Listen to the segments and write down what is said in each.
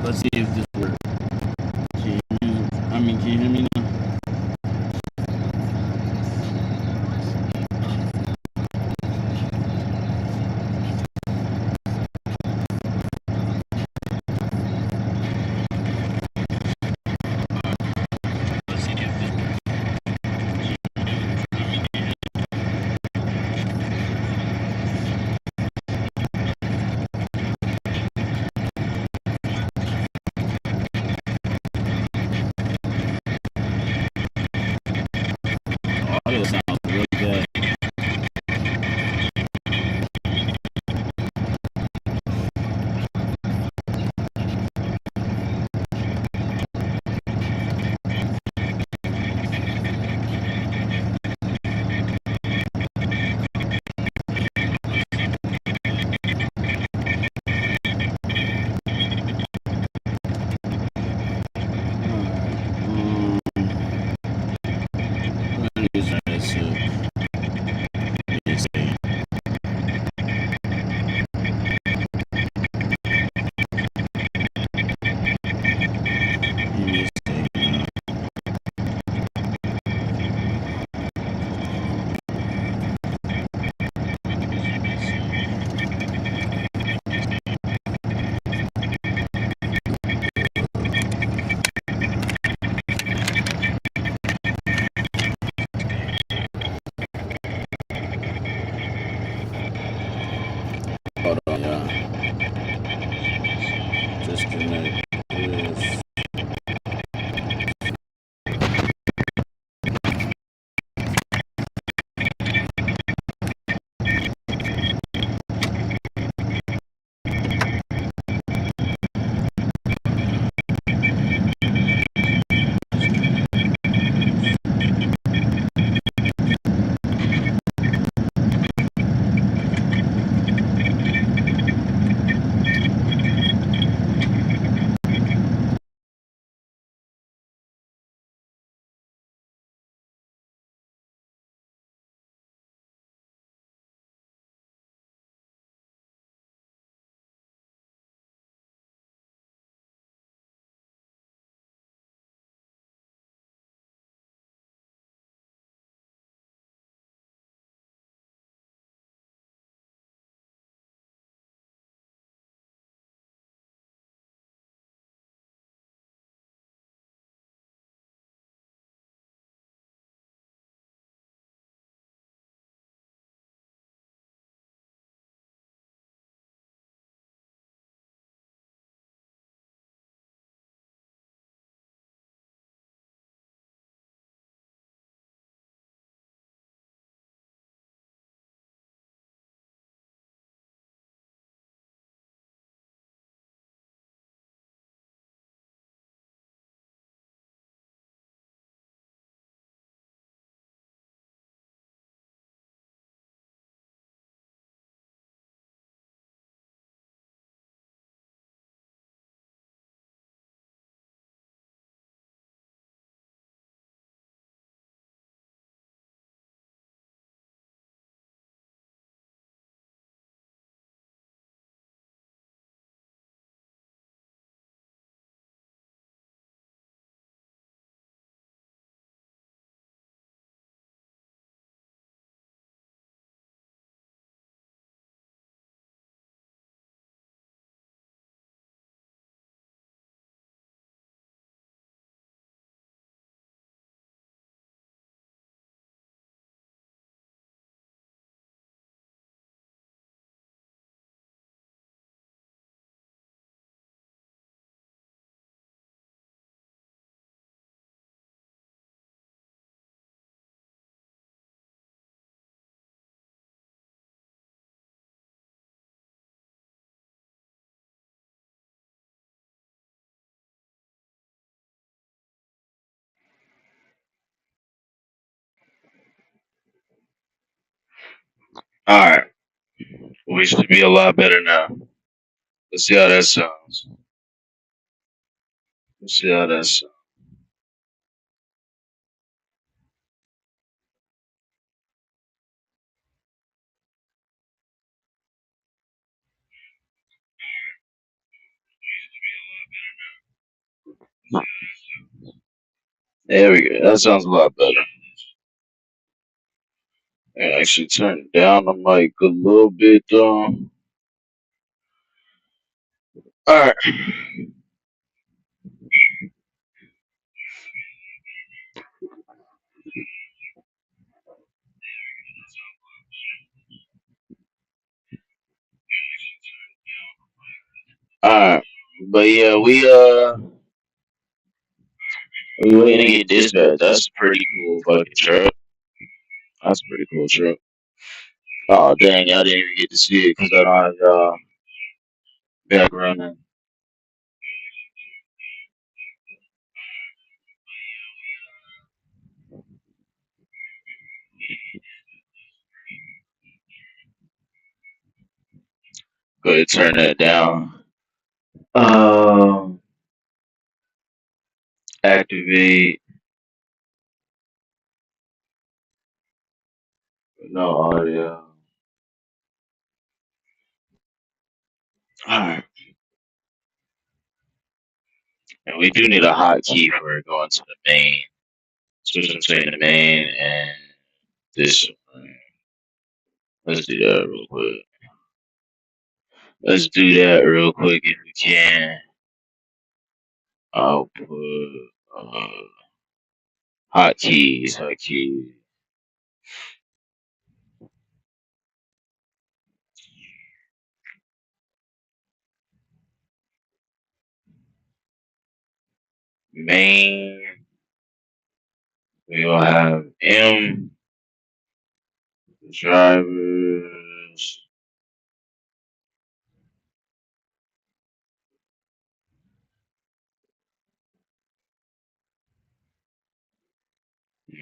Let's see if this works. Can you hear me now? Audio sounds really bad. Hold on, y'all. Disconnect this. All right, we should be a lot better now. Let's see how that sounds. Let's see how that sounds. There we go. That sounds a lot better. And actually turn down the mic a little bit. All right. All right. But yeah, we waiting to get dispatched. That's a pretty cool fucking truck. That's a pretty cool truck. Oh dang, I didn't even get to see it because I don't have background. And go ahead, turn that down. Um, activate. No audio. All right. And we do need a hotkey for going to the main. Switch between the main and this one. Let's do that real quick. Let's do that real quick if we can. I'll put hotkeys. Main. We will have M drivers.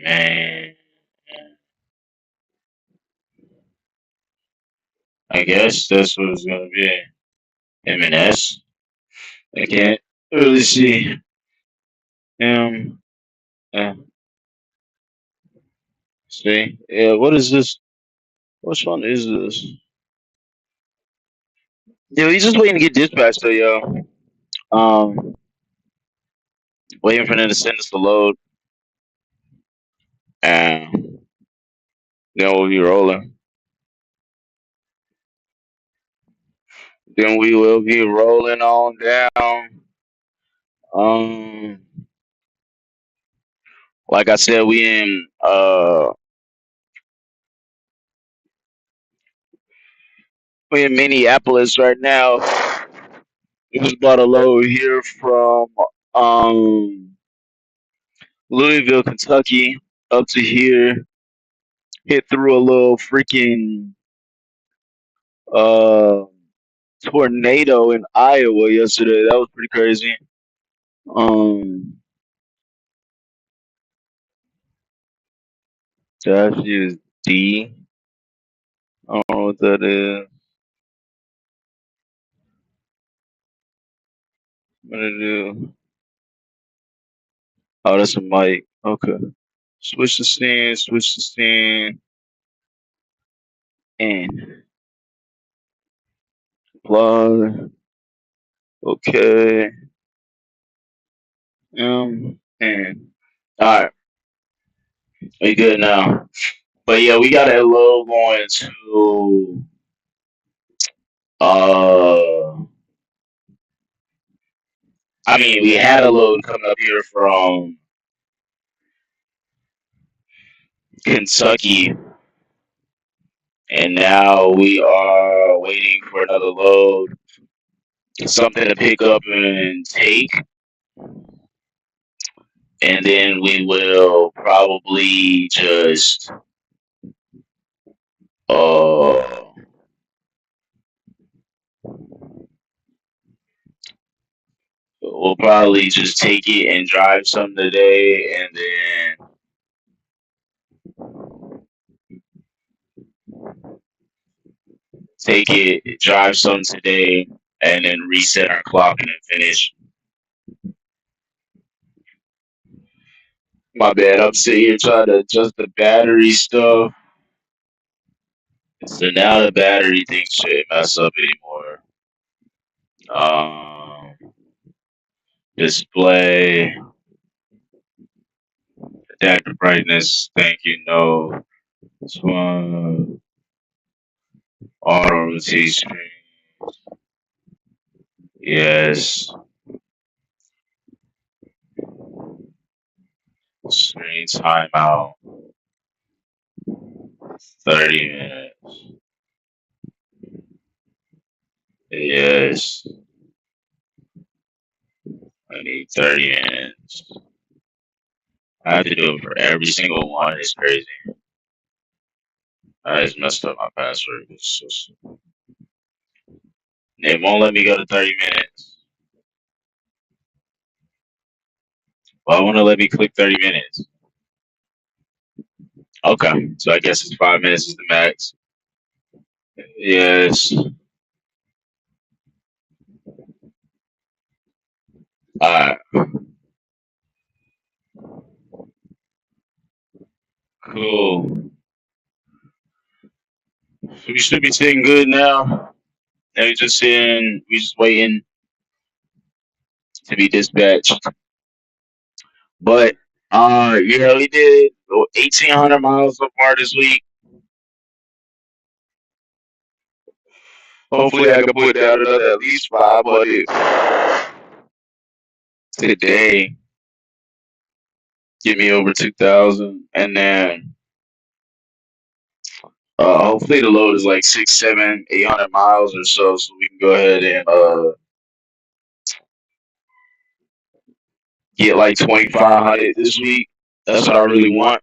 Man, I guess that's what it's gonna be. M and S. I can't really see M. Uh, see, yeah. What is this? Which one is this? Yo, he's just waiting to get dispatched, though, yo. Um, waiting for them to send us the load, and then we'll be rolling. Then we will be rolling on down. Um, like I said, we in Minneapolis right now. We just bought a load here from um Louisville, Kentucky, up to here. Hit through a little freaking uh tornado in Iowa yesterday. That was pretty crazy. Um, that is D. I don't know what that is. What to do? Oh, that's a mic. Okay. Switch the scene, and plug. Okay. And all right, we good now. But yeah, we got a low going to uh. I mean, we had a load coming up here from Kentucky, and now we are waiting for another load, something to pick up and take, and then we will probably just uh we'll probably just take it and drive some today, and then take it, drive some today, and then reset our clock and then finish. My bad. I'm sitting here trying to adjust the battery stuff. So now the battery thing shouldn't mess up anymore. Um, display. Adaptive brightness. Thank you. No. This one. Auto rotation. Yes. Screen timeout. 30 minutes. Yes. I need 30 minutes. I have to do it for every single one. It's crazy. I just messed up my password. It won't let me go to 30 minutes. Well, I want to let me click 30 minutes. Okay. So I guess it's 5 minutes is the max. Yes. Alright. Cool. So we should be sitting good now. And we just waiting to be dispatched. But yeah, we did 1,800 miles so far this week. Hopefully, I can put down another at least 500 today. Get me over 2,000, and then hopefully the load is like 6, 7, 800 miles or so we can go ahead and get like 2,500 this week. That's what I really want.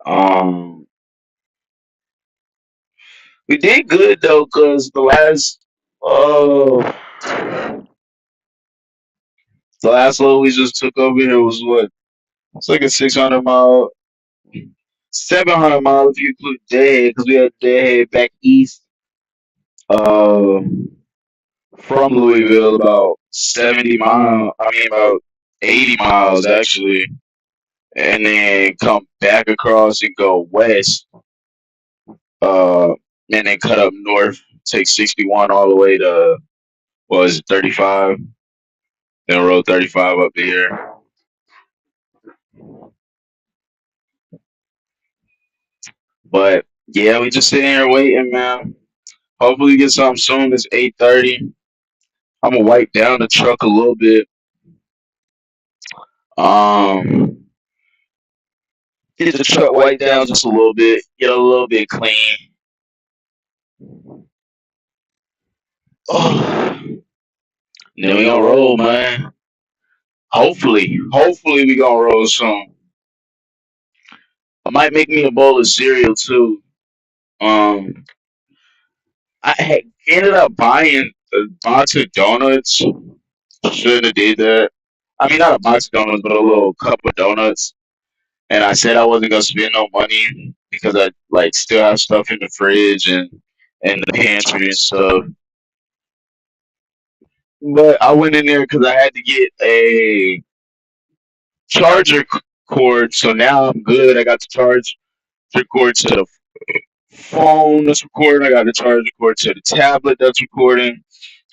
Um, we did good though, cause uh the last load we just took over here was what? It's like a 600 mile, 700 miles if you include Day, because we had Day back east, uh, from Louisville, about 70 miles. I mean, about 80 miles actually, and then come back across and go west, uh, and then cut up north, take 61 all the way to what was it, 35, then road 35 up to here. But yeah, we just sitting here waiting, man. Hopefully, we get something soon. It's 8:30. I'm gonna wipe down the truck a little bit. Um, get the truck wiped down just a little bit. Get a little bit clean. Oh, and then we gonna roll, man. Hopefully we gonna roll soon. I might make me a bowl of cereal too. Um, I had ended up buying a box of donuts. Shouldn't have did that. I mean, not a box of donuts, but a little cup of donuts. And I said I wasn't gonna spend no money because I like still have stuff in the fridge and the pantry and stuff. But I went in there because I had to get a charger cord, so now I'm good. I got the charger cord to the phone that's recording. I got the charger cord to the tablet that's recording.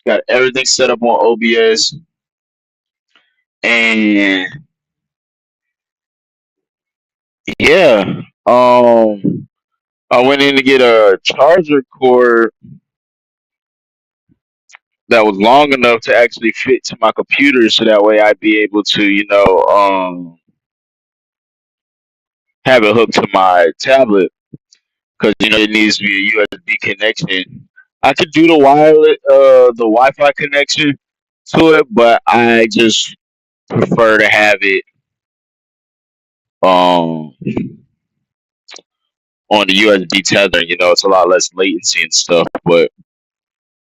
Got everything set up on OBS, and yeah, I went in to get a charger cord that was long enough to actually fit to my computer, so that way I'd be able to, have it hooked to my tablet because it needs to be a USB connection. I could do the Wi-Fi connection to it, but I just prefer to have it um on the USB tether. It's a lot less latency and stuff. But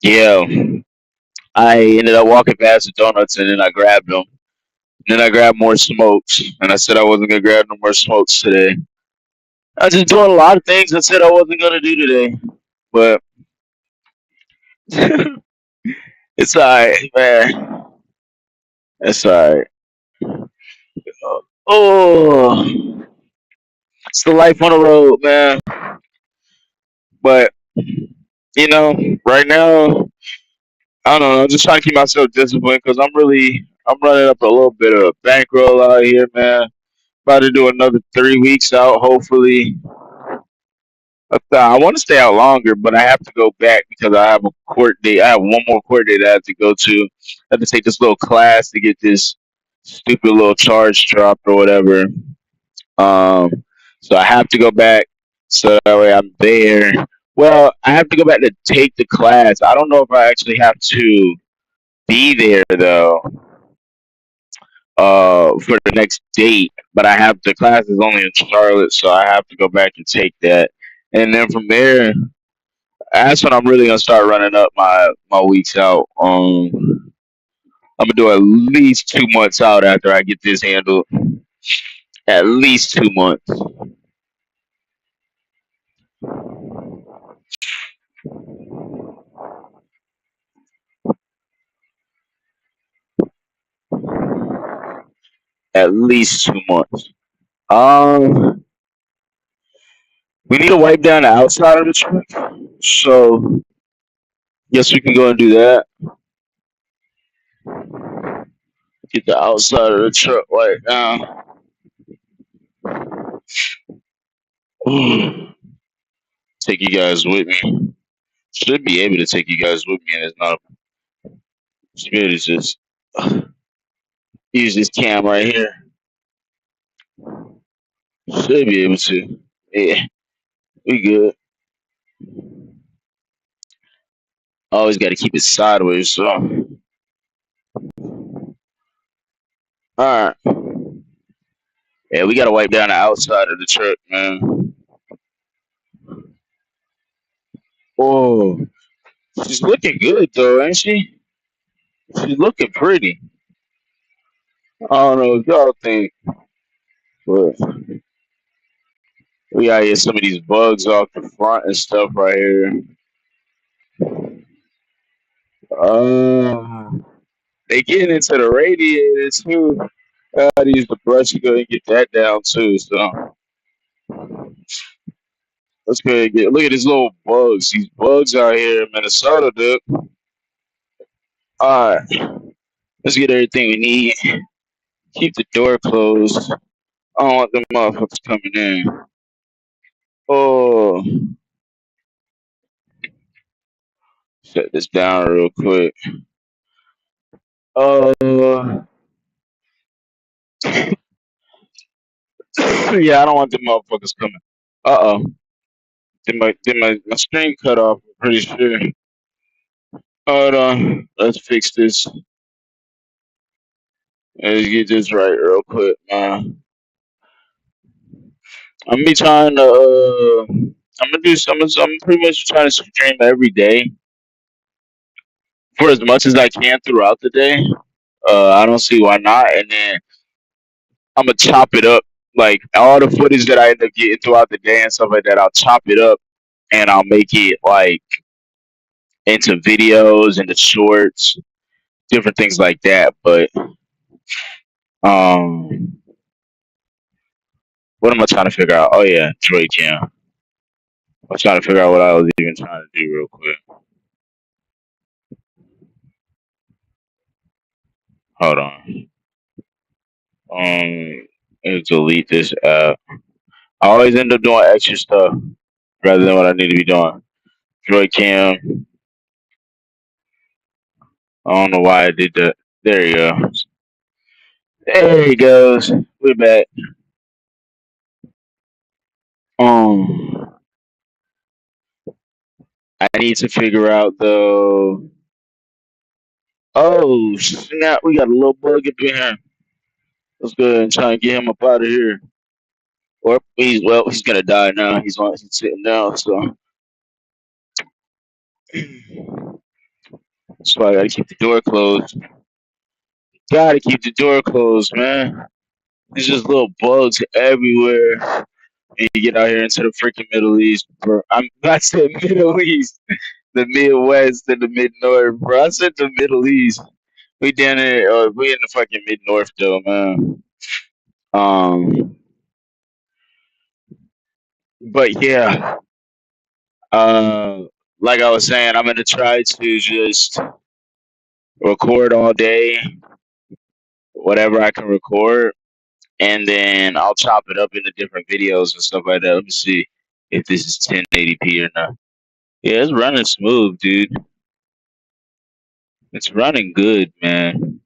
yeah, I ended up walking past the donuts and then I grabbed them. Then I grabbed more smokes, and I said I wasn't gonna grab no more smokes today. I was just doing a lot of things I said I wasn't gonna do today, but it's alright, man. It's alright. Oh, it's the life on the road, man. But right now, I don't know. I'm just trying to keep myself disciplined because I'm running up a little bit of bankroll out here, man. About to do another 3 weeks out, hopefully. I want to stay out longer, but I have to go back because I have a court date. I have one more court date I have to go to. I have to take this little class to get this stupid little charge dropped or whatever. Um, so I have to go back so that way I'm there. Well, I have to go back to take the class. I don't know if I actually have to be there though. For the next date, but I have the class is only in Charlotte, so I have to go back and take that, and then from there, that's when I'm really gonna start running up my weeks out. I'm gonna do at least 2 months out after I get this handled. At least 2 months. At least 2 months. We need to wipe down the outside of the truck, so yes, we can go and do that. Get the outside of the truck wiped down. Take you guys with me. Should be able to take you guys with me, and it's not. Should be able to just use this cam right here. Should be able to. Yeah, we good. Always got to keep it sideways. So, all right. Yeah, we got to wipe down the outside of the truck, man. Oh, she's looking good though, ain't she? She's looking pretty. I don't know what y'all think, but we gotta get some of these bugs off the front and stuff right here. Uh, they getting into the radiator too. Gotta use the brush to go and get that down too. So let's go and get. Look at these little bugs. These bugs out here in Minnesota, dude. All right, let's get everything we need. Keep the door closed. I don't want them motherfuckers coming in. Oh, shut this down real quick. Uh, yeah, I don't want them motherfuckers coming. Uh oh, did my screen cut off? I'm pretty sure. Hold on, let's fix this. Let's get this right real quick, man. I'm be trying to. I'm gonna do some. I'm pretty much trying to stream every day for as much as I can throughout the day. I don't see why not. And then I'm gonna chop it up. Like all the footage that I end up getting throughout the day and stuff like that, I'll chop it up and I'll make it like into videos, into shorts, different things like that. But um, what am I trying to figure out? Oh yeah, Droid Cam. I'm trying to figure out what I was even trying to do real quick. Hold on. Let's delete this app. I always end up doing extra stuff rather than what I need to be doing. Droid Cam. I don't know why I did that. There you go. There he goes. We're back. Um, I need to figure out though. Oh snap! We got a little bug up in here. Let's go ahead and try and get him up out of here. Or he's gonna die now. He's sitting down. So that's why I gotta keep the door closed. Gotta keep the door closed, man. There's just little bugs everywhere. And you get out here into the freaking Middle East, bro. I'm not saying Middle East, the Midwest and the Mid North, bro. I said the Middle East. We down there. We in the fucking Mid North though, man. Um, but yeah. Uh, like I was saying, I'm gonna try to just record all day, whatever I can record, and then I'll chop it up into different videos and stuff like that. Let me see if this is 1080p or not. Yeah, it's running smooth, dude. It's running good, man.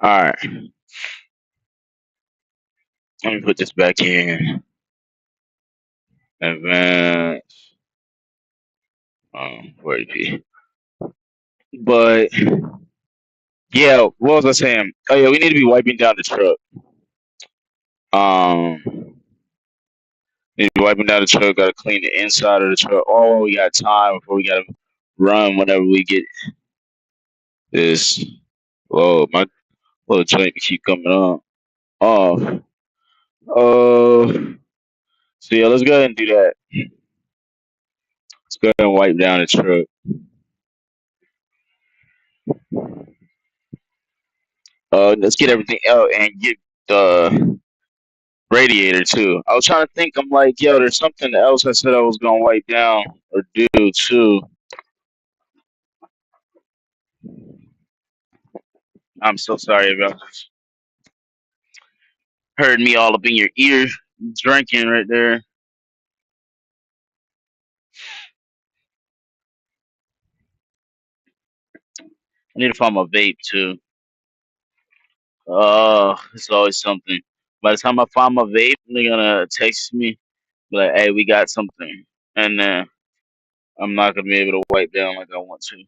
All right, let me put this back in. Advanced, 40p. But yeah, what was I saying? Oh yeah, we need to be wiping down the truck. Um, need to be wiping down the truck. Got to clean the inside of the truck. Oh, we got time before we got to run whenever we get this. Whoa, my little joint keep coming on. Oh, oh. So yeah, let's go ahead and do that. Let's go ahead and wipe down the truck. Let's get everything out and get the radiator too. I was trying to think. I'm like, yo, there's something else I said I was gonna wipe down or do too. I'm so sorry about this. Heard me all up in your ear, drinking right there. I need to find my vape too. It's always something. By the time I find my vape, they're gonna text me like, "Hey, we got something," and I'm not gonna be able to wipe down like I want to.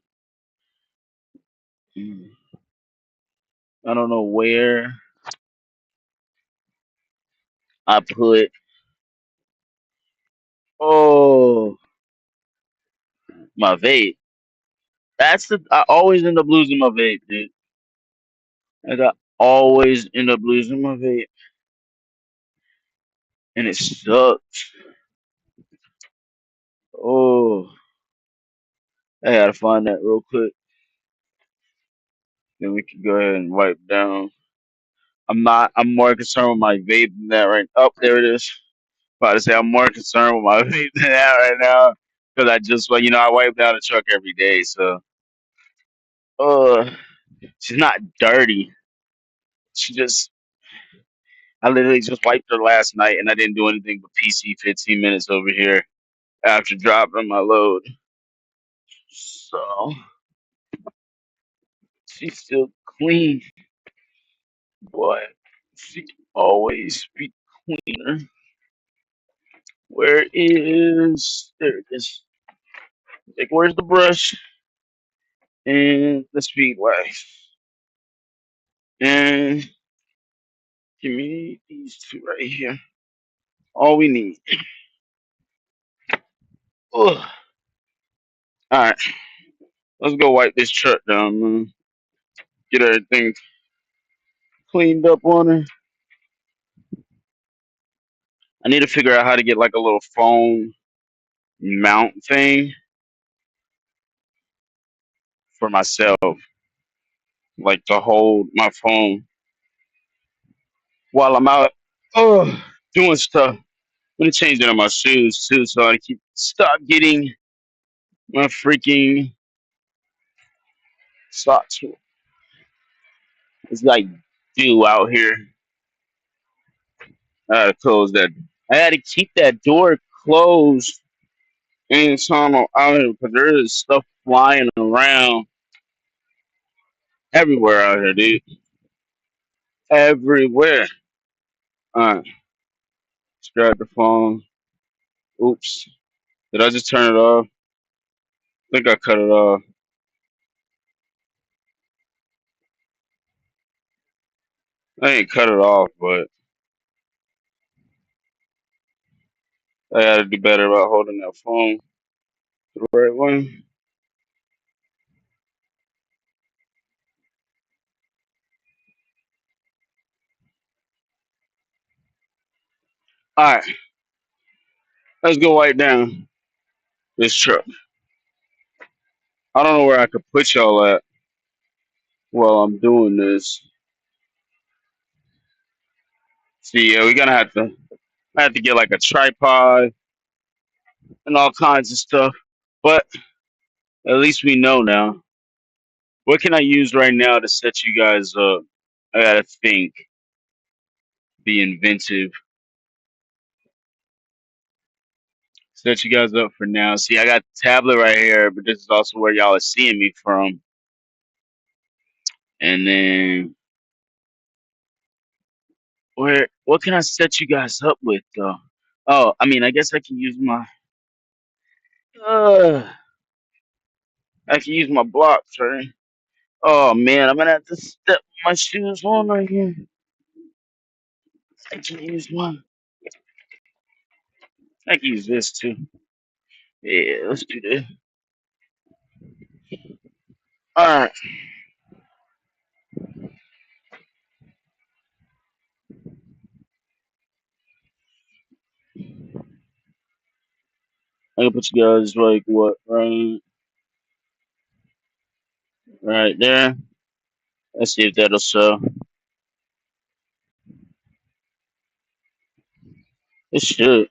I don't know where I put. Oh, my vape. That's the. I always end up losing my vape, dude. Like I always end up losing my vape, and it sucks. Oh, I gotta find that real quick. Then we can go ahead and wipe down. I'm not. I'm more concerned with my vape than that right. Oh, there it is. About to say I'm more concerned with my vape than that right now because I just, well, I wipe down the truck every day, so. Uh, she's not dirty. She just. I literally just wiped her last night, and I didn't do anything but PC 15 minutes over here after dropping my load. So she's still clean, but she can always be cleaner. Where is there it is? Like where's the brush and the speed wax? And give me these two right here. All we need. Ugh. All right, let's go wipe this truck down, man. Get everything cleaned up on her. I need to figure out how to get like a little phone mount thing for myself, like to hold my phone while I'm out doing stuff. I'm gonna change that on my shoes too, so I can stop getting my freaking socks. It's like dew out here. I had to close that. I had to keep that door closed anytime I'm out here because there is stuff flying around everywhere out here, dude. Everywhere. Alright, let's grab the phone. Oops. Did I just turn it off? I think I cut it off. I ain't cut it off, but I gotta do better about holding that phone the right way. Alright, let's go wipe down this truck. I don't know where I could put y'all at while I'm doing this. See, yeah, we're gonna have to. I have to get like a tripod and all kinds of stuff. But at least we know now. What can I use right now to set you guys up? I gotta think. Be inventive. Set you guys up for now. See, I got the tablet right here, but this is also where y'all are seeing me from. And then where? What can I set you guys up with though? Oh, I mean, I guess I can use my. Uh, I can use my blocks, right? Oh man, I'm gonna have to step my shoes on right here. I can use one. I can use this too. Yeah, let's do this. All right, I can put you guys like what right there. Let's see if that'll show. It should.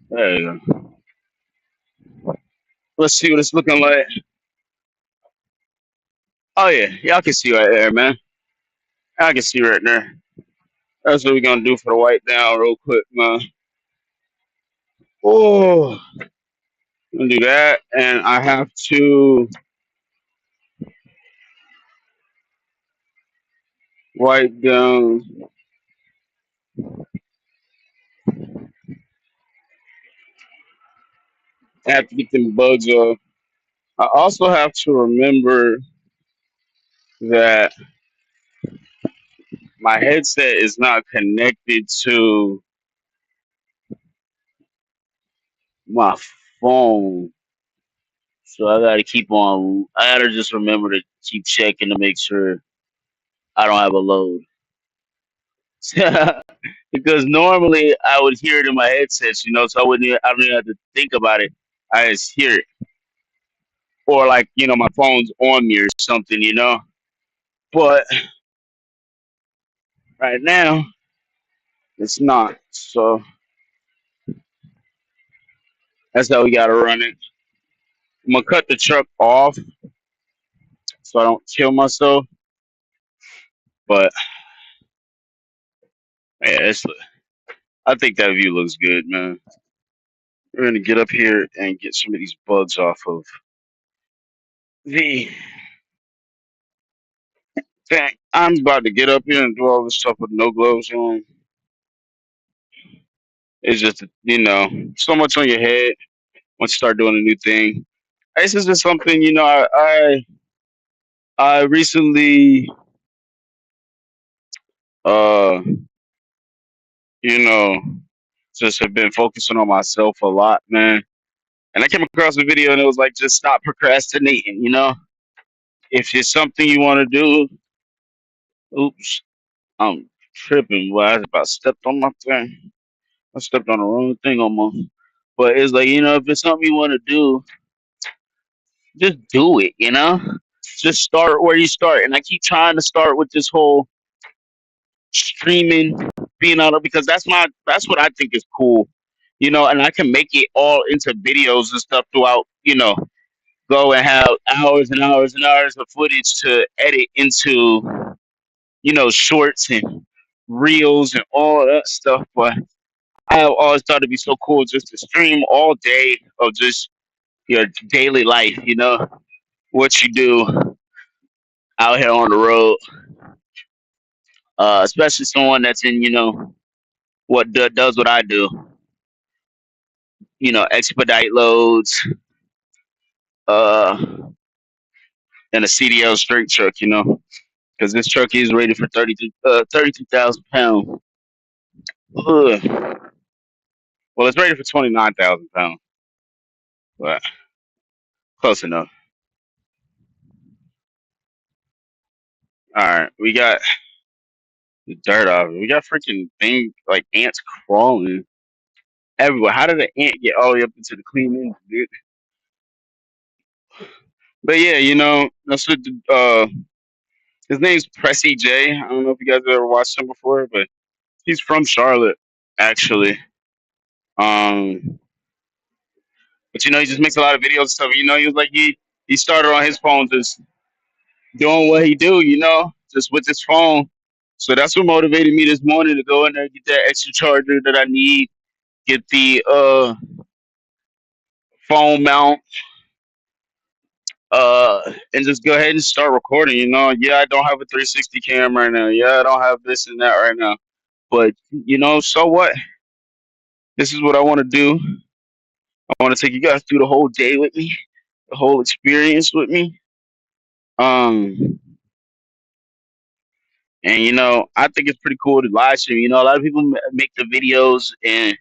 There you go. Let's see what it's looking like. Oh yeah, y'all can see right there, man. I can see right there. That's what we're gonna do for the white down real quick, man. Oh, gonna do that, and I have to wipe down. I have to get them bugs off. I also have to remember that my headset is not connected to my phone, so I gotta keep on. I gotta just remember to keep checking to make sure I don't have a load. Because normally I would hear it in my headsets, so I don't even have to think about it. I just hear it, or like my phone's on me or something. But right now it's not. So that's how we gotta run it. I'm gonna cut the truck off so I don't kill myself. But yeah, I think that view looks good, man. We're gonna get up here and get some of these bugs off of the thing. I'm about to get up here and do all this stuff with no gloves on. It's just so much on your head once you start doing a new thing. This is just something I recently uh you know just have been focusing on myself a lot, man. And I came across a video and it was like, just stop procrastinating. If it's something you want to do, oops, I'm tripping. Boy, I was about stepped on my thing. I stepped on the wrong thing almost. But it's like, if it's something you want to do, just do it. Just start where you start. And I keep trying to start with this whole streaming, being out of, because that's what I think is cool. And I can make it all into videos and stuff throughout, go and have hours and hours and hours of footage to edit into, shorts and reels and all that stuff. But I have always thought it'd be so cool just to stream all day of just your daily life, what you do out here on the road, especially someone that's in, does what I do, expedite loads, uh, and a CDL straight truck, because this truck is rated for 32,000 pounds. Ugh. Well, it's rated for 29,000 pounds, but close enough. All right, we got the dirt off. We got freaking thing like ants crawling everywhere. How did an ant get all the way up into the clean engine, dude? But yeah, that's what his name's Pressy J. I don't know if you guys ever watched him before, but he's from Charlotte, actually. Um, But he just makes a lot of videos and stuff. He was like he started on his phone just doing what he do. Just with his phone. So that's what motivated me this morning to go in there and get that extra charger that I need. Get the phone mount, and just go ahead and start recording. Yeah, I don't have a 360 cam right now. Yeah, I don't have this and that right now. But so what? This is what I want to do. I want to take you guys through the whole day with me, the whole experience with me. Um, and I think it's pretty cool to live stream. A lot of people make the videos and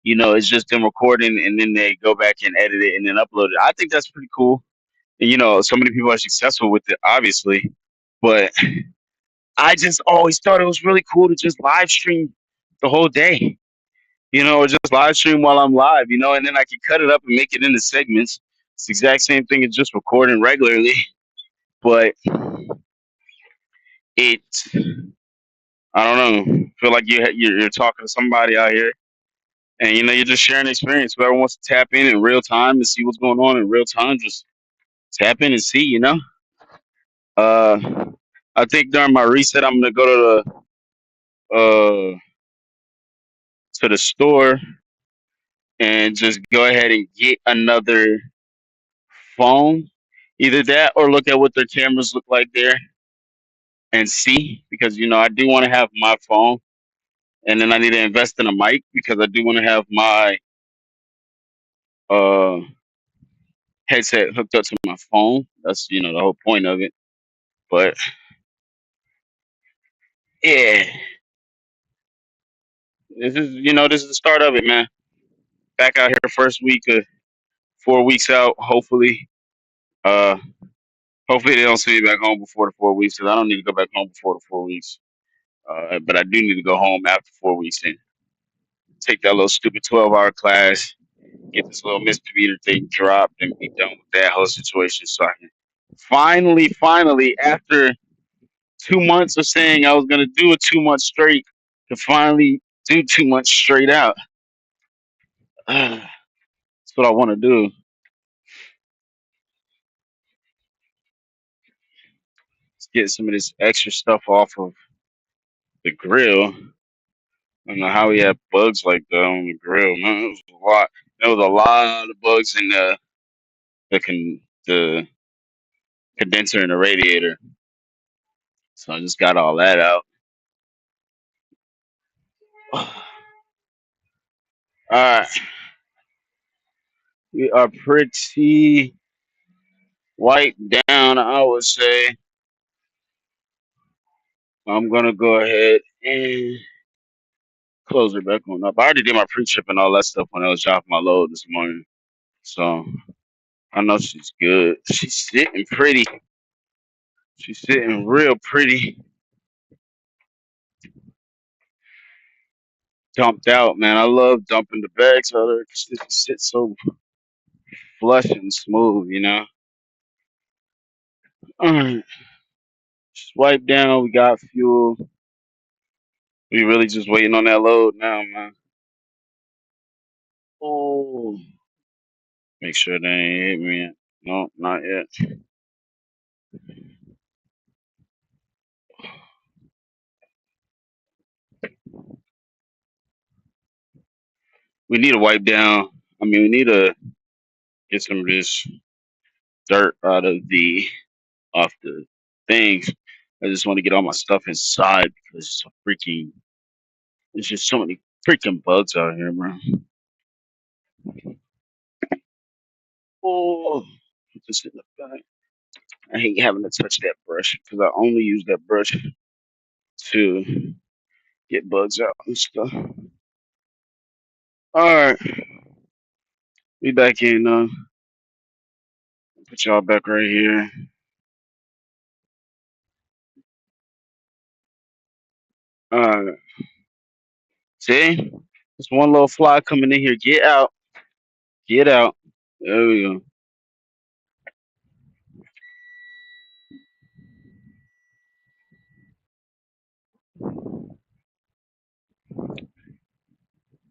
it's just them recording and then they go back and edit it and then upload it. I think that's pretty cool. And so many people are successful with it, obviously. But I just always thought it was really cool to just live stream the whole day. Or just live stream while I'm live, and then I can cut it up and make it into segments. It's the exact same thing as just recording regularly, but it, I don't know, feel like you're talking to somebody out here, and you're just sharing experience. Whoever wants to tap in real time and see what's going on in real time, just tap in and see. Uh, I think during my reset, I'm gonna go to the store and just go ahead and get another phone. Either that or look at what their cameras look like there and see, because I do want to have my phone, and then I need to invest in a mic because I do want to have my uh headset hooked up to my phone. That's the whole point of it. But yeah, this is the start of it, man. Back out here first week of 4 weeks out. Uh, hopefully they don't send me back home before the 4 weeks, because I don't need to go back home before the 4 weeks. But I do need to go home after 4 weeks and take that little stupid 12-hour class, get this little misdemeanor thing dropped, and be done with that whole situation. So I can finally, after 2 months of saying I was gonna do it 2 months straight, to finally do 2 months straight out. That's what I want to do. Let's get some of this extra stuff off of the grill. I don't know how we had bugs like that on the grill, man. It was a lot. There was a lot of bugs in the condenser in the radiator. So I just got all that out. All right, we are pretty wiped down, I would say. I'm gonna go ahead and close it back on up. I already did my pre-trip and all that stuff when I was dropping my load this morning, so I know she's good. She's sitting pretty. She's sitting real pretty. Dumped out, man. I love dumping the bags out there because it sits so flush and smooth. All right, swipe down. We got fuel. We really just waiting on that load now, man. Oh, make sure they ain't hit me yet. No, not yet. We need to wipe down. I mean, we need to get some of this dirt out of the off the things. I just want to get all my stuff inside because it's so freaking. There's just so many freaking bugs out here, bro. Oh, put this in the bag. I hate having to touch that brush because I only use that brush to get bugs out and stuff. All right, we back in. Put y'all back right here. All right, see, there's one little fly coming in here. Get out. Get out. There we go.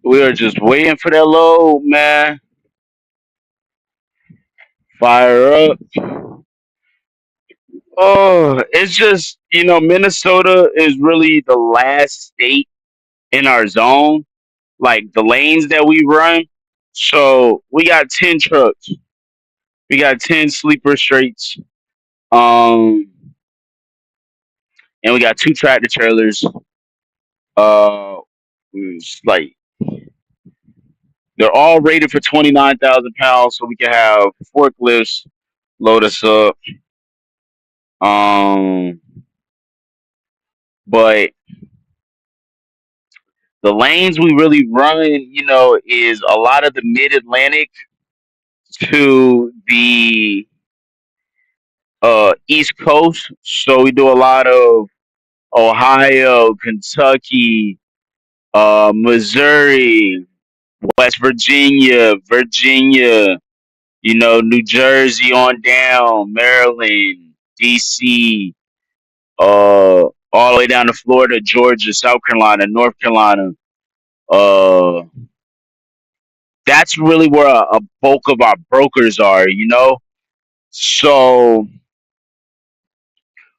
We are just waiting for that load, man. fire up. Oh, it's just Minnesota is really the last state in our zone, like the lanes that we run. So we got 10 trucks, we got 10 sleeper straights, um, and we got 2 tractor trailers. It's like they're all rated for 29,000 pounds, so we can have forklifts load us up. Um, but the lanes we really run, is a lot of the Mid Atlantic to the East Coast. So we do a lot of Ohio, Kentucky, Missouri, West Virginia, New Jersey on down, Maryland, DC, all the way down to Florida, Georgia, South Carolina, North Carolina. Uh, that's really where a bulk of our brokers are. So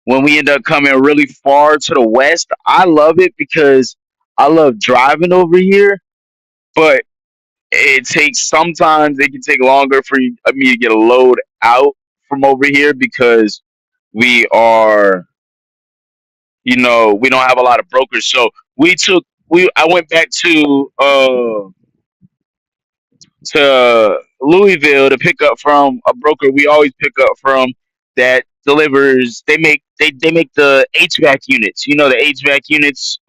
when we end up coming really far to the west, I love it because I love driving over here, but sometimes it can take longer for me to get a load out from over here because we are, we don't have a lot of brokers. So I went back to Louisville to pick up from a broker we always pick up from that delivers. They make the HVAC units. The HVAC units,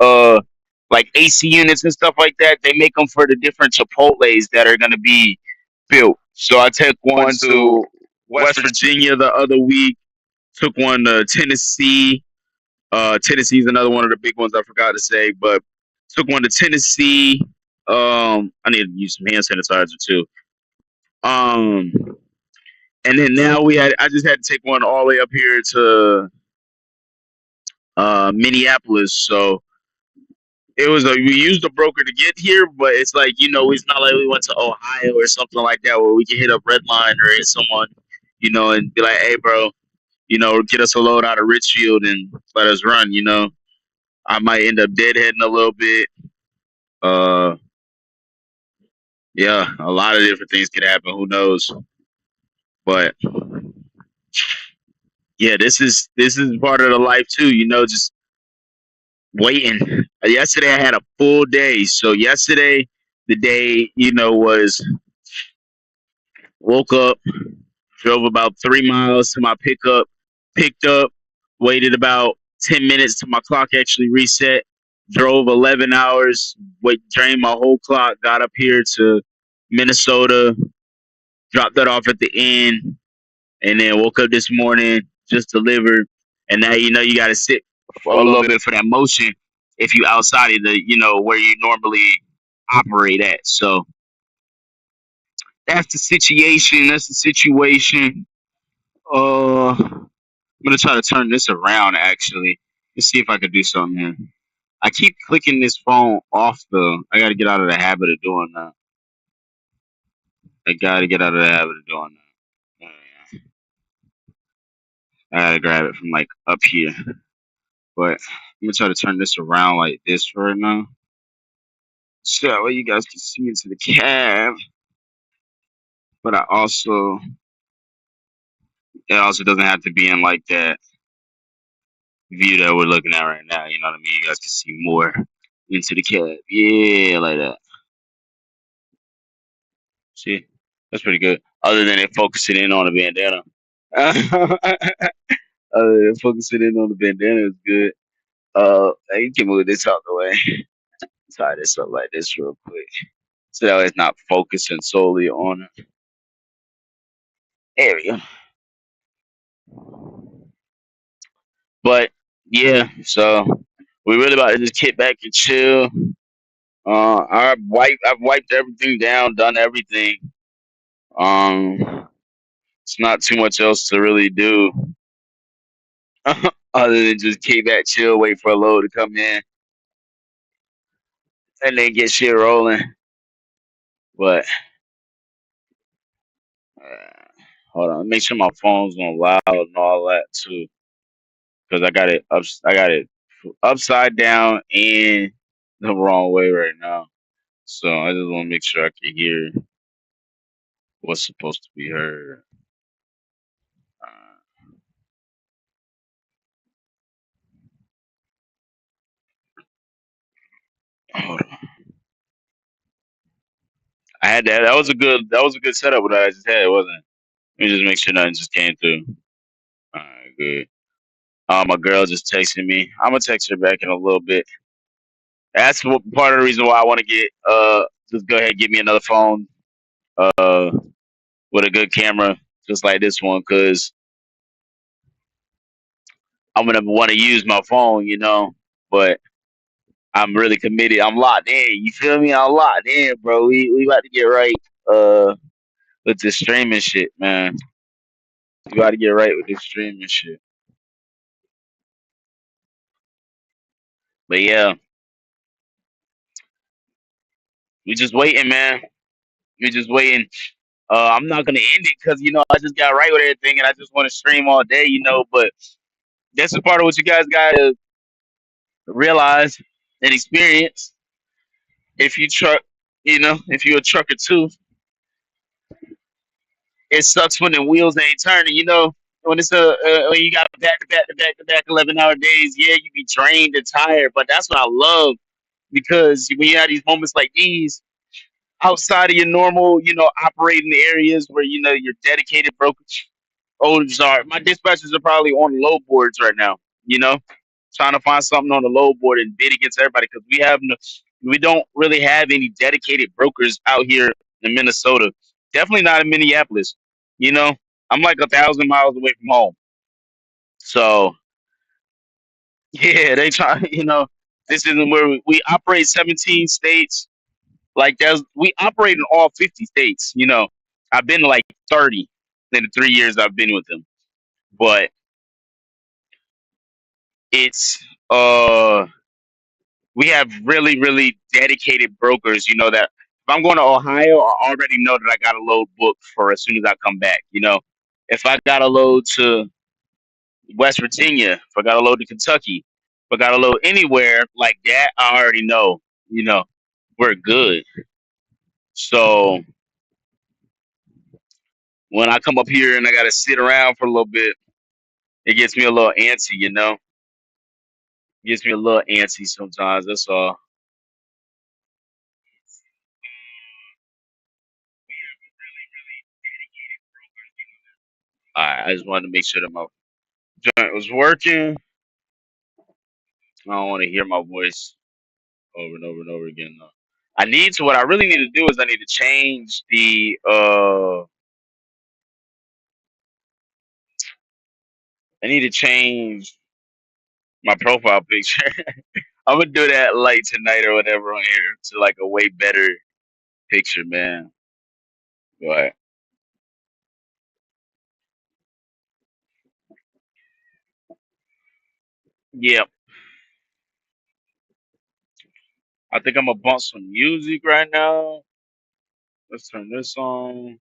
like AC units and stuff like that. They make them for the different Chipotle's that are gonna be built. So I took one to West Virginia the other week. Took one to Tennessee. Tennessee is another one of the big ones I forgot to say, but took one to Tennessee. I need to use some hand sanitizer too. Um, and then now I just had to take one all the way up here to Minneapolis. So we used a broker to get here, but it's like, it's not like we went to Ohio or something like that where we can hit up Redline or hit someone, and be like, hey, bro, get us a load out of Richfield and let us run. I might end up deadheading a little bit. Uh, yeah, a lot of different things could happen. Who knows? But yeah, this is part of the life too. Just waiting. Yesterday I had a full day. So yesterday, the day, was woke up, drove about 3 miles to my pickup, picked up, waited about 10 minutes till my clock actually reset, drove 11 hours, drained my whole clock, got up here to Minnesota, dropped that off at the end, and then woke up this morning, just delivered, and now you got to sit for a little bit for that motion if you outside of the where you normally operate at. So that's the situation. That's the situation. I'm gonna try to turn this around actually. Let's see if I could do something here. I keep clicking this phone off though. I got to get out of the habit of doing that. I got to get out of the habit of doing that. I gotta grab it from like up here. But I'm gonna try to turn this around like this right now. So that way you guys can see into the cab. But it also doesn't have to be in like that view that we're looking at right now. You know what I mean? You guys can see more into the cab. Yeah, like that. See? That's pretty good. Other than it focusing in on the bandana. Other than focusing in on the bandana is good. You can move this out the way. Tie this up like this real quick. So that way it's not focusing solely on it. There we go. But yeah, so we really about to just kick back and chill. I've wiped everything down, done everything. Um, it's not too much else to really do other than just kick back, chill, wait for a load to come in, and then get shit rolling. But uh, Hold on, make sure my phone's on loud and all that too, because I got it upside down and the wrong way right now. So I just want to make sure I can hear what's supposed to be heard. Hold on. I had that. That was a good setup. What I just had, wasn't it? Let me just make sure nothing just came through. All right, good. My girl just texted me. I'm gonna text her back in a little bit. That's part of the reason why I want to get just go ahead and get me another phone uh with a good camera just like this one, because I'm gonna want to use my phone, but I'm really committed. I'm locked in. You feel me? I'm locked in, bro. We about to get right uh with this streaming shit, man. We about to get right with this streaming shit. But yeah, we just waiting, man. We just waiting. I'm not gonna end it because I just got right with everything and I just want to stream all day, But this is part of what you guys gotta realize and experience. If you truck, if you're a trucker too, it sucks when the wheels ain't turning. When it's when you got back to back to back to back 11-hour days. Yeah, you be drained and tired, but that's what I love because when you have these moments like these outside of your normal, operating areas where your dedicated brokerage owners are. My dispatchers are probably on low boards right now. You know, trying to find something on the low board and bid against everybody because we don't really have any dedicated brokers out here in Minnesota. Definitely not in Minneapolis. You know, I'm like 1,000 miles away from home. So yeah, they try. This isn't where we operate 17 states. Like we operate in all 50 states. I've been to like 30 in the 3 years I've been with them, but it's we have really, really dedicated brokers, that if I'm going to Ohio, I already know that I got a load booked for as soon as I come back. If I got a load to West Virginia, if I got a load to Kentucky, if I got a load anywhere like that, I already know, you know, we're good. So when I come up here and I got to sit around for a little bit, it gets me a little antsy. It gets me a little antsy sometimes. That's all. All right, I just wanted to make sure that my joint was working. I don't want to hear my voice over and over and over again though. What I really need to do is I need to change I need to change my profile picture. I'm gonna do that like tonight or whatever on here to like a way better picture, man. But yeah, I think I'm gonna bump some music right now. Let's turn this on.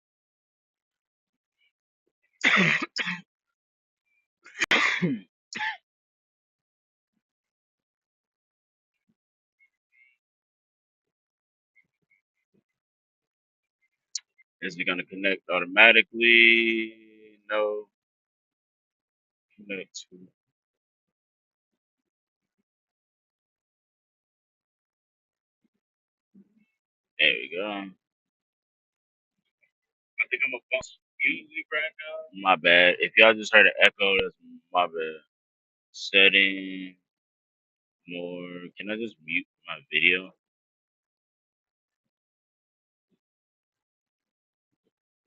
Is it gonna connect automatically? No. Connect to. There we go. I think I'm gonna bump some music right now. My bad. If y'all just heard an echo, that's my bad. Setting more. Can I just mute my video?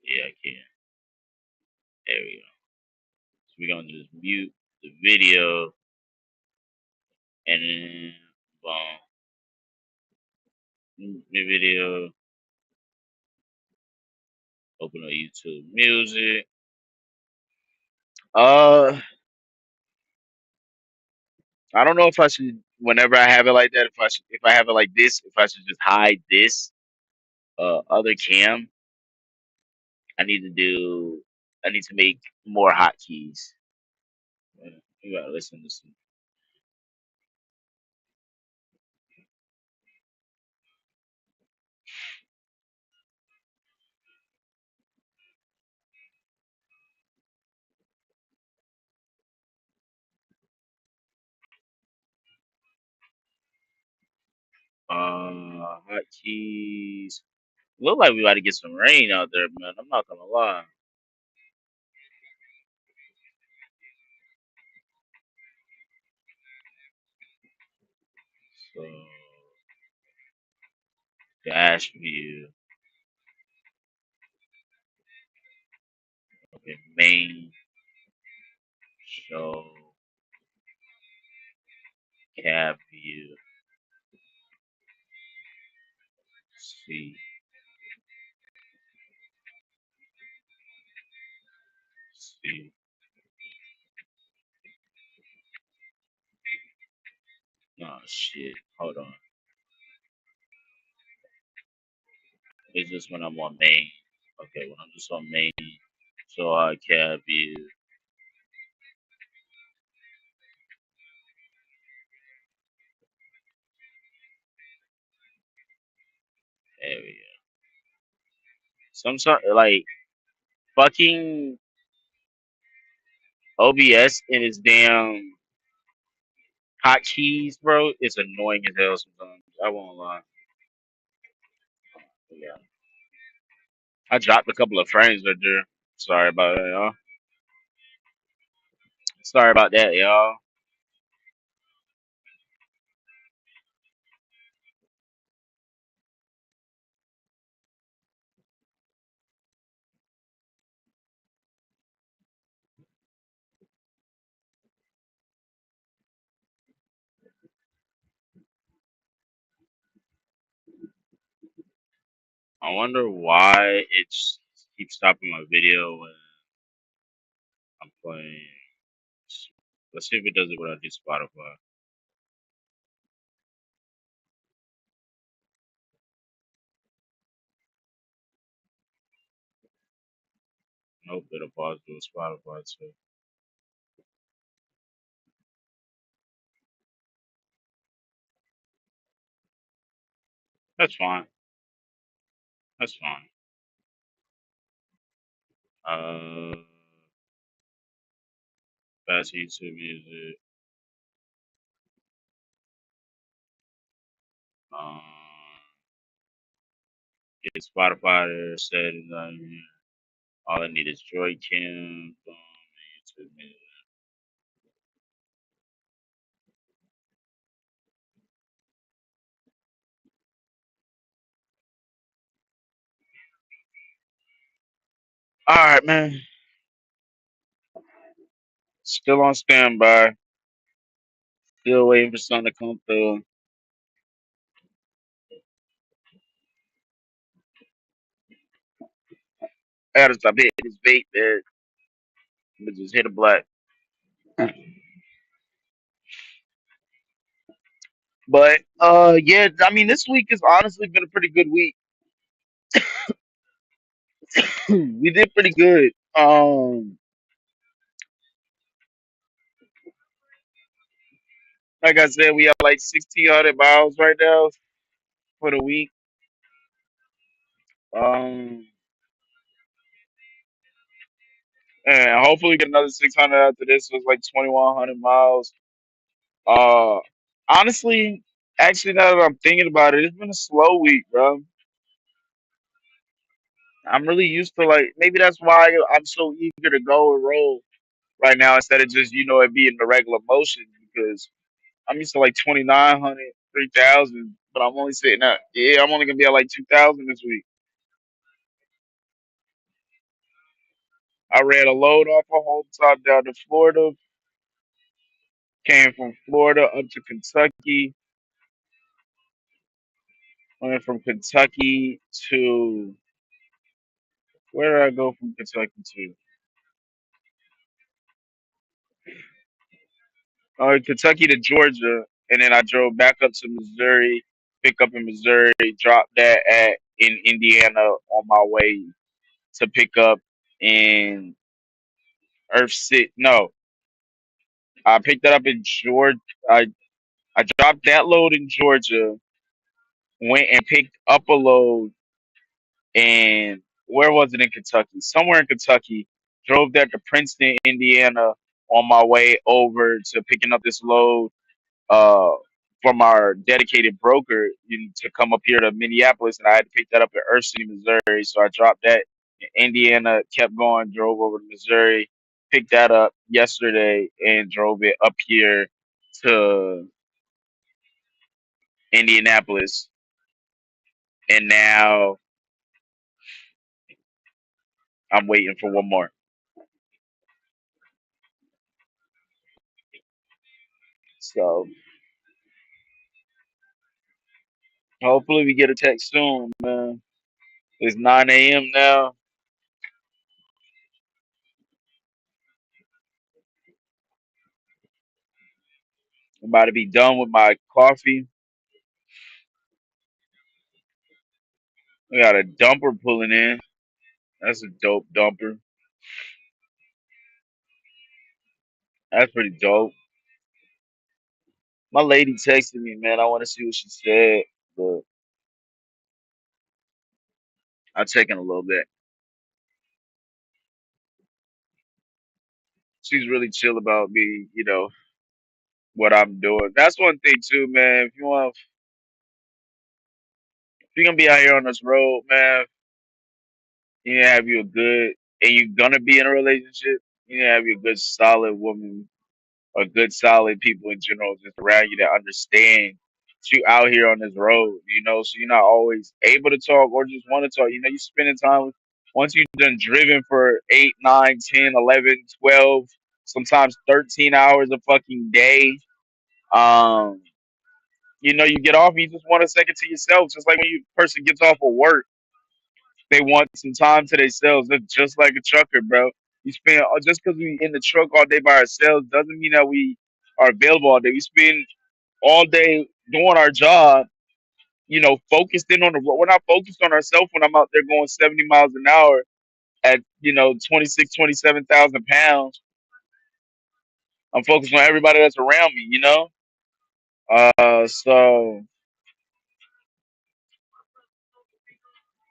Yeah, I can. There we go. So we're gonna just mute the video and then mute the video. Open up YouTube Music. Uh, I don't know if I should. Whenever I have it like that, if I have it like this, if I should just hide this other cam. I need to do. I need to make more hotkeys. Yeah, you gotta listen to some. Hotkeys. Look like we about to get some rain out there, man. I'm not gonna lie. So dash view. Okay, main show cab view. See, see. Oh shit. Hold on. It's just when I'm on main. Okay, when I'm just on main. So cab view. There we go. Some sort like fucking OBS and its damn hotkeys, bro. It's annoying as hell sometimes. I won't lie. Yeah. I dropped a couple of frames right there. Sorry about that, y'all. Sorry about that, y'all. I wonder why keeps stopping my video when I'm playing. Let's see if it does it when I do Spotify. Nope, it'll pause with Spotify too. That's fine. That's fine. Uh, fast YouTube music. Um, get Spotify there, settings on here. All I need is Joy Kim. Boom, YouTube music. All right, man. Still on standby. Still waiting for something to come through. I gotta stop hitting this vape, man. But just hit a black. But yeah, I mean, this week has honestly been a pretty good week. We did pretty good. Like I said, we have like 1,600 miles right now for the week. Um, and hopefully get another 600 after this. So it's like 2,100 miles. Uh, honestly, actually, now that I'm thinking about it, it's been a slow week, bro. I'm really used to like maybe that's why I'm so eager to go and roll right now instead of just it being the regular motion because I'm used to like 2,900, 3,000, but I'm only sitting at I'm only gonna be at like 2,000 this week. I ran a load off a whole top down to Florida, came from Florida up to Kentucky, went from Kentucky to where did I go from Kentucky to? Kentucky to Georgia, and then I drove back up to Missouri, pick up in Missouri, drop that at in Indiana on my way to pick up in Earth City. No, I picked that up in Georgia. I dropped that load in Georgia. Went and picked up a load in where was it in Kentucky? Somewhere in Kentucky. Drove that to Princeton, Indiana, on my way over to picking up this load uh from our dedicated broker to come up here to Minneapolis, and I had to pick that up in Earth City, Missouri. So I dropped that in Indiana, kept going, drove over to Missouri, picked that up yesterday, and drove it up here to Indianapolis. And now I'm waiting for one more. So hopefully we get a text soon, man. It's 9 a.m. now. I'm about to be done with my coffee. We got a dumper pulling in. That's a dope dumper. That's pretty dope. My lady texted me, man. I want to see what she said, but I'll check in a little bit. She's really chill about me, what I'm doing. That's one thing too, man. If you're gonna be out here on this road, man, you need to have you a good, and you're gonna be in a relationship. You need to have you a good, solid woman or good, solid people in general just around you that understand you out here on this road, so you're not always able to talk or just want to talk. You spending time with, once you've done driven for 8, 9, 10, 11, 12, sometimes 13 hours a fucking day. Um, you get off, you just want a second to yourself. Just like when you person gets off of work, they want some time to themselves. That's just like a trucker, bro. You spend just because we in the truck all day by ourselves doesn't mean that we are available all day. We spend all day doing our job, focused in on the road. We're not focused on ourselves when I'm out there going 70 miles an hour at 26, 27,000 pounds. I'm focused on everybody that's around me. So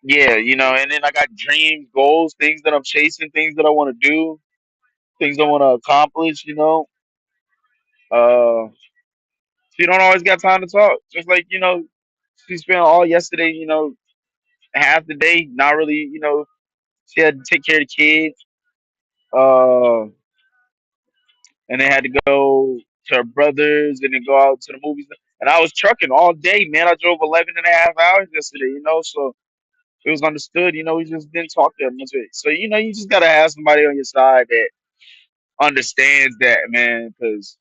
yeah, and then I got dreams, goals, things that I'm chasing, things that I want to do, things I want to accomplish. Uh, she don't always got time to talk. Just like she spent all yesterday, half the day not really, she had to take care of the kids, uh, and they had to go to her brothers and then go out to the movies. And I was trucking all day, man. I drove 11 and a half hours yesterday, so it was understood, we just didn't talk that much. So, you just got to have somebody on your side that understands that, man, because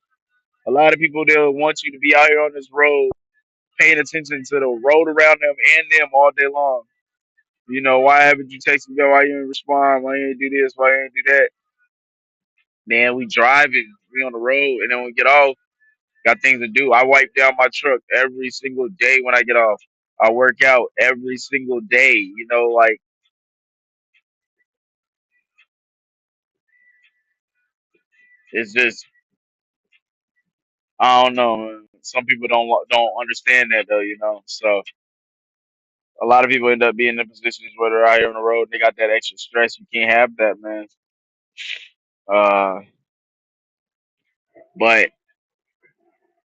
a lot of people, they'll want you to be out here on this road paying attention to the road around them and them all day long. Why haven't you texted me? Why you didn't respond? Why you didn't do this? Why you didn't do that? Man, we driving, we on the road, and then we get off, got things to do. I wipe down my truck every single day when I get off. I work out every single day. Like it's just I don't know. Man. Some people don't understand that though. So a lot of people end up being in positions where they're out here on the road. They got that extra stress. You can't have that, man. Uh, but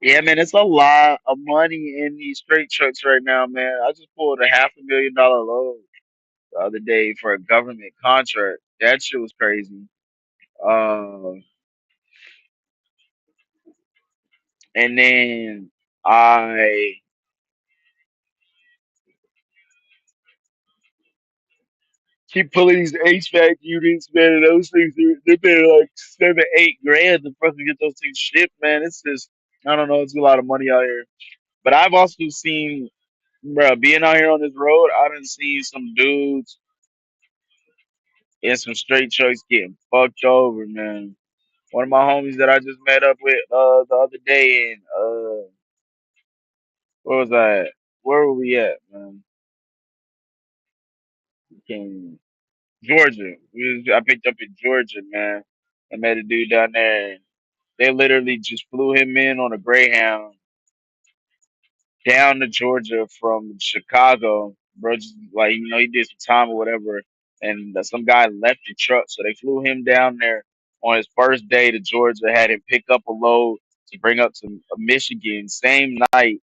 yeah, man, it's a lot of money in these straight trucks right now, man. I just pulled a $500,000 load the other day for a government contract. That shit was crazy. Uh, and then I keep pulling these HVAC units, man, and those things they're paying like 7, 8 grand to fucking get those things shipped, man. It's just I don't know, it's a lot of money out here. But I've also seen, bro, being out here on this road, I done seen some dudes in some straight trucks getting fucked over, man. One of my homies that I just met up with the other day in where was I at? Where were we at, man? Came Georgia. I picked up in Georgia, man. I met a dude down there. And they literally just flew him in on a Greyhound down to Georgia from Chicago. Bro, just like he did some time or whatever, and some guy left the truck, so they flew him down there on his first day to Georgia. Had him pick up a load to bring up to Michigan. Same night,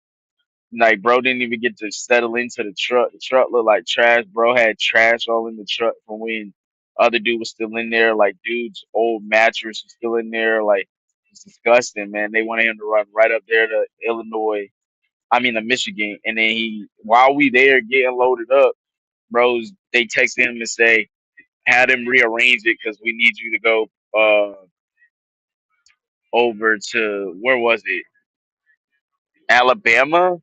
like bro didn't even get to settle into the truck. The truck looked like trash. Bro had trash all in the truck from when other dude was still in there. Like dude's old mattress was still in there. Like it's disgusting, man. They wanted him to run right up there to Illinois. I mean to Michigan, and then while we there getting loaded up, bros, they texted him and say had him rearrange it because we need you to go over to where was it? Alabama.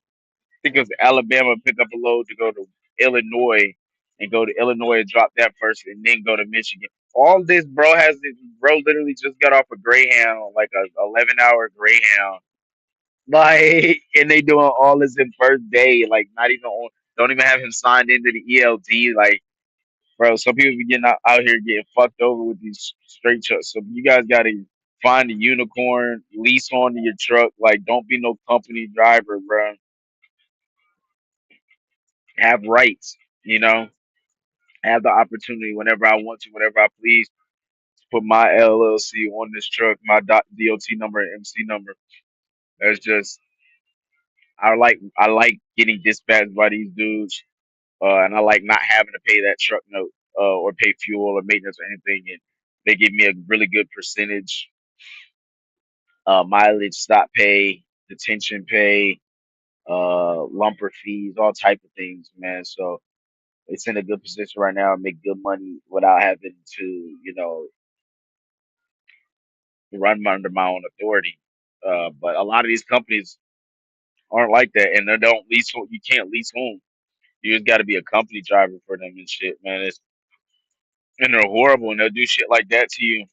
Think it was Alabama, pick up a load to go to Illinois and go to Illinois and drop that first and then go to Michigan. All this bro literally just got off a Greyhound, like a 11-hour Greyhound. Like and they doing all this in first day, like not even on don't even have him signed into the ELD. Like, bro, some people be getting out here getting fucked over with these straight trucks. So you guys gotta find a unicorn, lease onto your truck. Like, don't be no company driver, bro. Have rights, you know, have the opportunity whenever I want to, whenever I please, to put my LLC on this truck, my DOT number and MC number. That's just I like getting dispatched by these dudes, and I like not having to pay that truck note or pay fuel or maintenance or anything, and they give me a really good percentage, mileage, stop pay, detention pay, lumper fees, all type of things, man. So it's in a good position right now and make good money without having to, run under my own authority. But a lot of these companies aren't like that, and they don't lease. You can't lease home. You just got to be a company driver for them and shit, man. And they're horrible, and they'll do shit like that to you.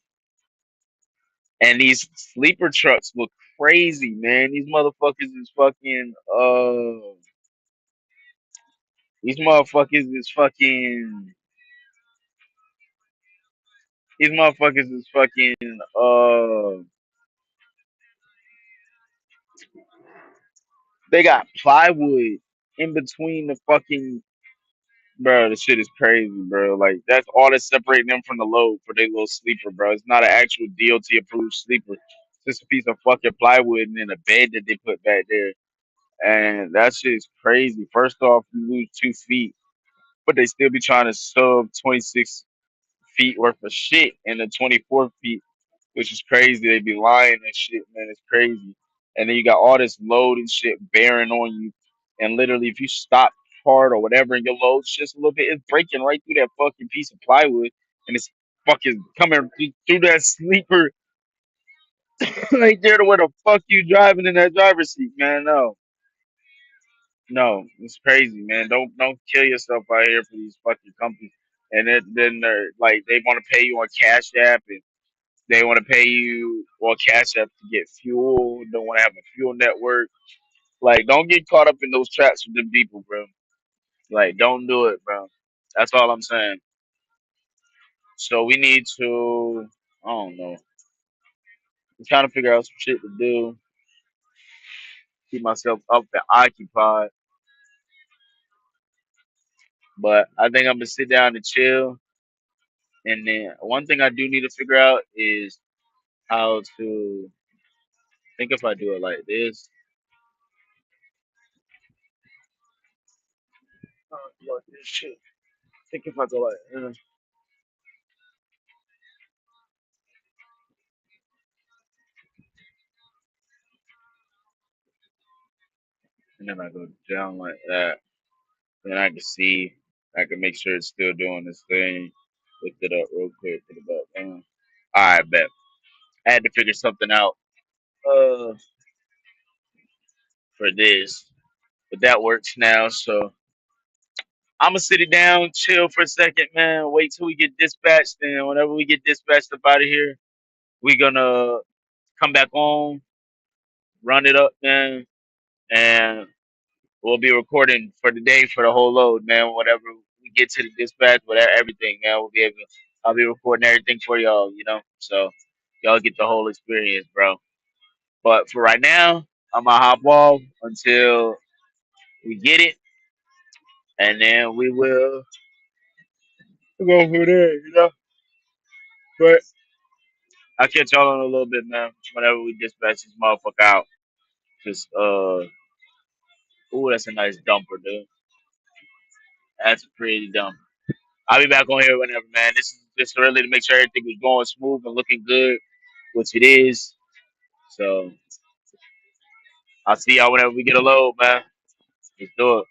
And these sleeper trucks look crazy, man. These motherfuckers is fucking. These motherfuckers is fucking. These motherfuckers is fucking. They got plywood in between the fucking. Bro, the shit is crazy, bro. Like that's all that's separating them from the load for their little sleeper, bro. It's not an actual DOT approved sleeper. It's just a piece of fucking plywood and then a bed that they put back there. And that shit is crazy. First off, you lose 2 feet, but they still be trying to shove 26 feet worth of shit in the 24 feet, which is crazy. They be lying and shit, man. It's crazy. And then you got all this load and shit bearing on you. And literally, if you stop hard or whatever and your load's just a little bit, it's breaking right through that fucking piece of plywood. And it's fucking coming through that sleeper right there to where the fuck you driving in that driver's seat, man. No. No, it's crazy, man. Don't kill yourself out here for these fucking companies. And then they're like they want to pay you on Cash App and they want to pay you on Cash App to get fuel. Don't want to have a fuel network. Like, don't get caught up in those traps with them people, bro. Like, don't do it, bro. That's all I'm saying. So we need to, I don't know, I'm trying to figure out some shit to do, keep myself up and occupied. But I think I'm gonna sit down and chill. And then one thing I do need to figure out is how to think if I do it like this. Like this shit. Think if I go like, and then I go down like that. Then I can see, I can make sure it's still doing this thing. Lift it up real quick, put it back down. All right, bet. I had to figure something out uh, for this, but that works now. So I'm gonna sit it down, chill for a second, man. Wait till we get dispatched, and whenever we get dispatched up out of here, we gonna come back on, run it up, man, and we'll be recording for the day for the whole load, man. Whatever we get to the dispatch, whatever everything, man, we'll be able. I'll be recording everything for y'all, you know. So Y'all get the whole experience, bro. But for right now, I'm gonna hop off until we get it, and then we will go from there, you know. But I'll catch y'all in a little bit, man. Whenever we dispatch this motherfucker out, just ooh, that's a nice dumper, dude. That's a pretty dumper. I'll be back on here whenever, man. This is just really to make sure everything is going smooth and looking good, which it is. So I'll see y'all whenever we get a load, man. Let's do it.